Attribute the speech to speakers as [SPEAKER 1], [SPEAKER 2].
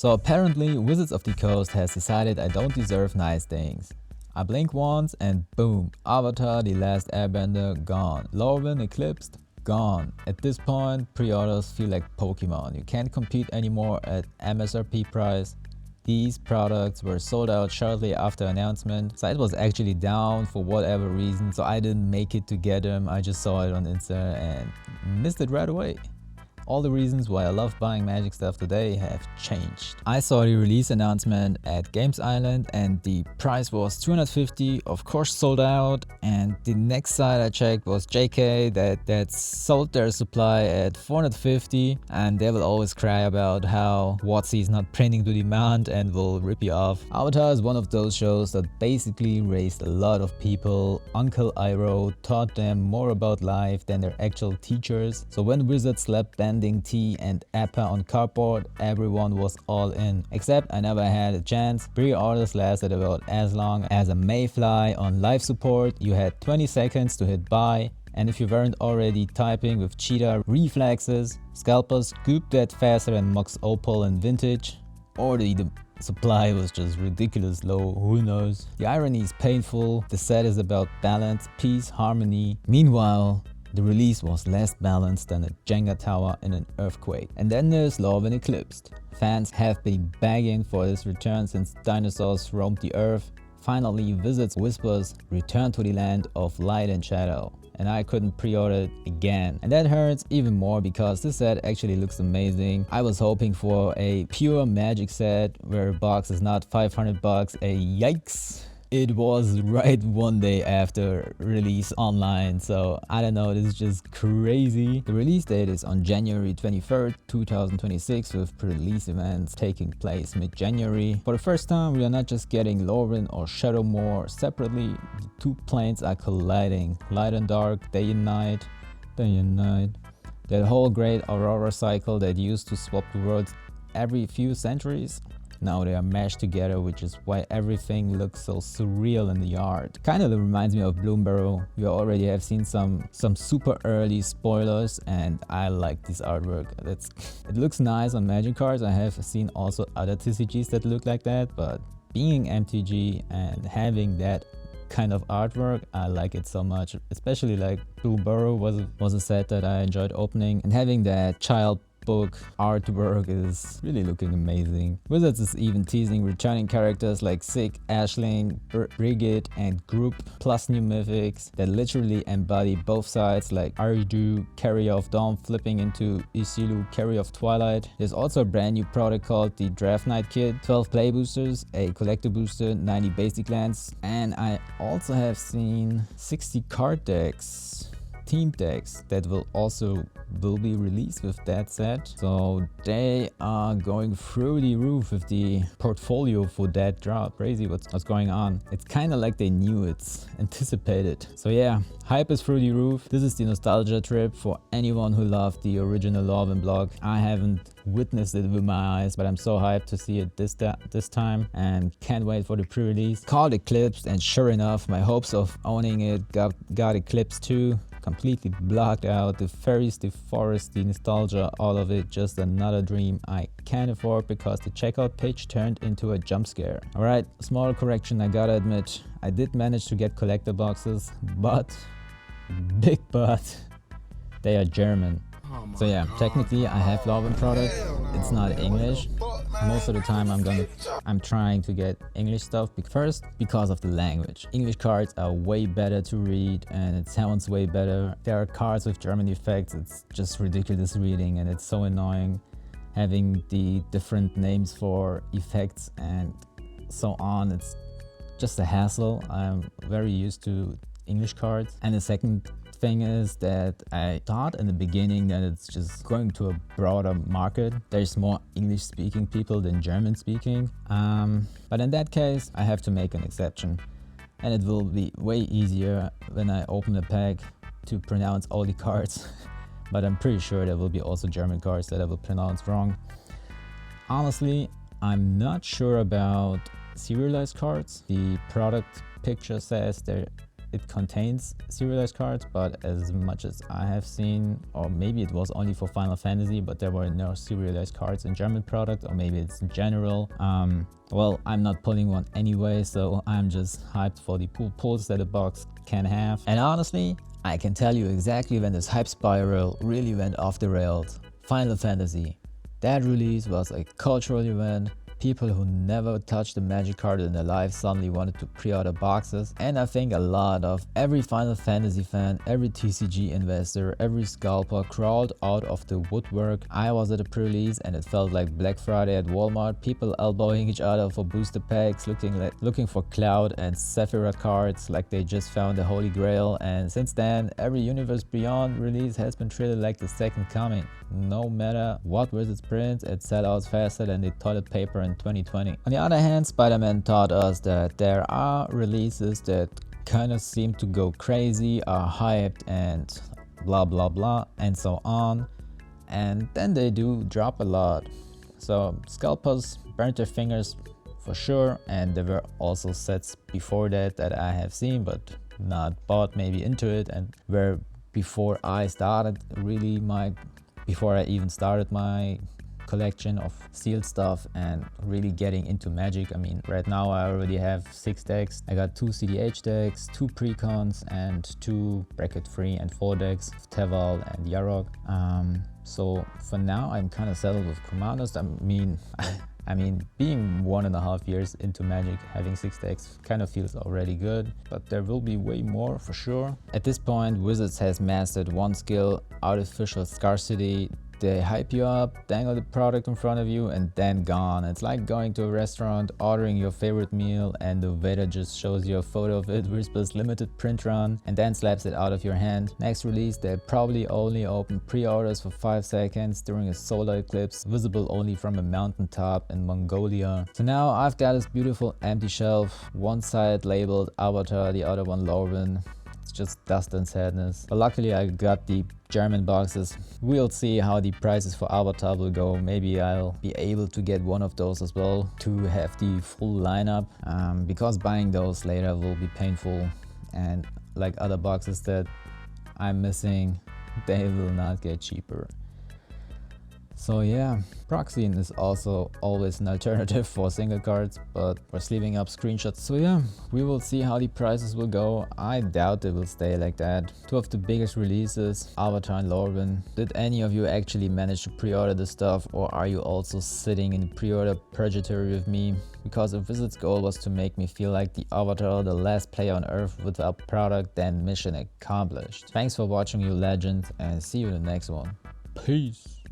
[SPEAKER 1] So apparently Wizards of the Coast has decided I don't deserve nice things. I blink once and boom, Avatar The Last Airbender gone. Lorwyn Eclipsed gone. At this point, pre-orders feel like Pokemon. You can't compete anymore at MSRP price. These products were sold out shortly after announcement. Site was actually down for whatever reason, so I didn't make it to get them. I just saw it on Insta and missed it right away. All the reasons why I love buying Magic stuff today have changed. I saw the release announcement at Games Island and the price was $250, of course sold out, and the next site I checked was JK that sold their supply at $450, and they will always cry about how WotC is not printing to demand and will rip you off. Avatar is one of those shows that basically raised a lot of people. Uncle Iroh taught them more about life than their actual teachers. So when Wizards slapped bending tea and Appa on cardboard, everyone was all in. Except I never had a chance. Pre-orders lasted about as long as a mayfly on live support. You had 20 seconds to hit buy, and if you weren't already typing with cheetah reflexes, scalpers scooped that faster than Mox Opal and Vintage, or the supply was just ridiculous low, who knows. The irony is painful. The set is about balance, peace, harmony. Meanwhile, the release was less balanced than a Jenga tower in an earthquake. And then there's Lorwyn Eclipsed. Fans have been begging for this return since dinosaurs roamed the earth. Finally, Wizards whispers return to the land of light and shadow. And I couldn't pre-order it again. And that hurts even more because this set actually looks amazing. I was hoping for a pure Magic set where a box is not $500, yikes. It was right one day after release online, so I don't know, this is just crazy. The release date is on January 23rd, 2026, with pre-release events taking place mid-January. For the first time, we are not just getting Lorwyn or Shadowmoor separately. The two planes are colliding, light and dark, day and night, day and night. That whole great Aurora cycle that used to swap the worlds every few centuries. Now they are meshed together, which is why everything looks so surreal in the art. Kind of reminds me of Bloomburrow. We already have seen some super early spoilers, and I like this artwork. It looks nice on Magic cards. I have seen also other TCGs that look like that, but being MTG and having that kind of artwork, I like it so much. Especially like Bloomburrow was a set that I enjoyed opening, and having that child book artwork is really looking amazing. Wizards is even teasing returning characters like Sick, Ashling, Brigid, and Group, plus new mythics that literally embody both sides, like Aridu, Carrier of Dawn flipping into Isilu, Carrier of Twilight. There's also a brand new product called the Draft Night Kit, 12 play boosters, a collector booster, 90 basic lands, and I also have seen 60 card decks, team decks that will be released with that set. So they are going through the roof with the portfolio for that drop. Crazy what's going on. It's kind of like they knew it's anticipated. So yeah, hype is through the roof. This is the nostalgia trip for anyone who loved the original Lorwyn block. I haven't witnessed it with my eyes, but I'm so hyped to see it this time and can't wait for the pre-release. Called Eclipsed, and sure enough, my hopes of owning it got eclipsed too. Completely blocked out. The fairies, the forest, the nostalgia, all of it just another dream I can't afford because the checkout page turned into a jump scare. Alright, small correction, I gotta admit, I did manage to get collector boxes, but, big but, they are German. So yeah, technically I have Lorwyn product, it's not English. Most of the time I'm trying to get English stuff. First, because of the language. English cards are way better to read and it sounds way better. There are cards with German effects, it's just ridiculous reading and it's so annoying having the different names for effects and so on. It's just a hassle. I'm very used to English cards. And the second thing is that I thought in the beginning that it's just going to a broader market. There's more English speaking people than German speaking. But in that case, I have to make an exception. And it will be way easier when I open the pack to pronounce all the cards. But I'm pretty sure there will be also German cards that I will pronounce wrong. Honestly, I'm not sure about serialized cards. The product picture says it contains serialized cards, but as much as I have seen, or maybe it was only for Final Fantasy, but there were no serialized cards in German product, or maybe it's in general. Well, I'm not pulling one anyway, so I'm just hyped for the pulls that a box can have. And honestly, I can tell you exactly when this hype spiral really went off the rails. Final Fantasy. That release was a cultural event. People who never touched a Magic card in their life suddenly wanted to pre-order boxes, and I think a lot of every Final Fantasy fan, every TCG investor, every scalper crawled out of the woodwork. I was at a pre-release and it felt like Black Friday at Walmart, people elbowing each other for booster packs, looking for Cloud and Sephira cards like they just found the Holy Grail. And since then, every Universe Beyond release has been treated like the second coming. No matter what Wizards prints, it sell out faster than the toilet paper in 2020. On the other hand, Spider-Man taught us that there are releases that kind of seem to go crazy, are hyped and blah blah blah and so on, and then they do drop a lot. So scalpers burnt their fingers for sure, and there were also sets before that I have seen but not bought maybe into it, and where before I even started my collection of sealed stuff and really getting into Magic. I mean, right now I already have 6 decks. I got 2 CDH decks, 2 precons, and 2 bracket 3 and 4 decks of Teval and Yarok. So for now I'm kind of settled with commanders. I mean, being 1.5 years into Magic, having 6 decks kind of feels already good, but there will be way more for sure. At this point, Wizards has mastered one skill, artificial scarcity. They hype you up, dangle the product in front of you, and then gone. It's like going to a restaurant, ordering your favorite meal, and the waiter just shows you a photo of it, whispers limited print run, and then slaps it out of your hand. Next release, they probably only open pre-orders for 5 seconds during a solar eclipse, visible only from a mountaintop in Mongolia. So now I've got this beautiful empty shelf, one side labeled Avatar, the other one Lorwyn. It's just dust and sadness. But luckily I got the German boxes. We'll see how the prices for Avatar will go. Maybe I'll be able to get one of those as well to have the full lineup, because buying those later will be painful, and like other boxes that I'm missing, they will not get cheaper. So yeah, proxying is also always an alternative for single cards, but for sleeving up screenshots. So yeah, we will see how the prices will go. I doubt they will stay like that. 2 of the biggest releases, Avatar and Lorwyn. Did any of you actually manage to pre-order this stuff, or are you also sitting in pre-order purgatory with me? Because if Wizards' goal was to make me feel like the Avatar, the last player on Earth without product, then mission accomplished. Thanks for watching, you legend, and see you in the next one. Peace.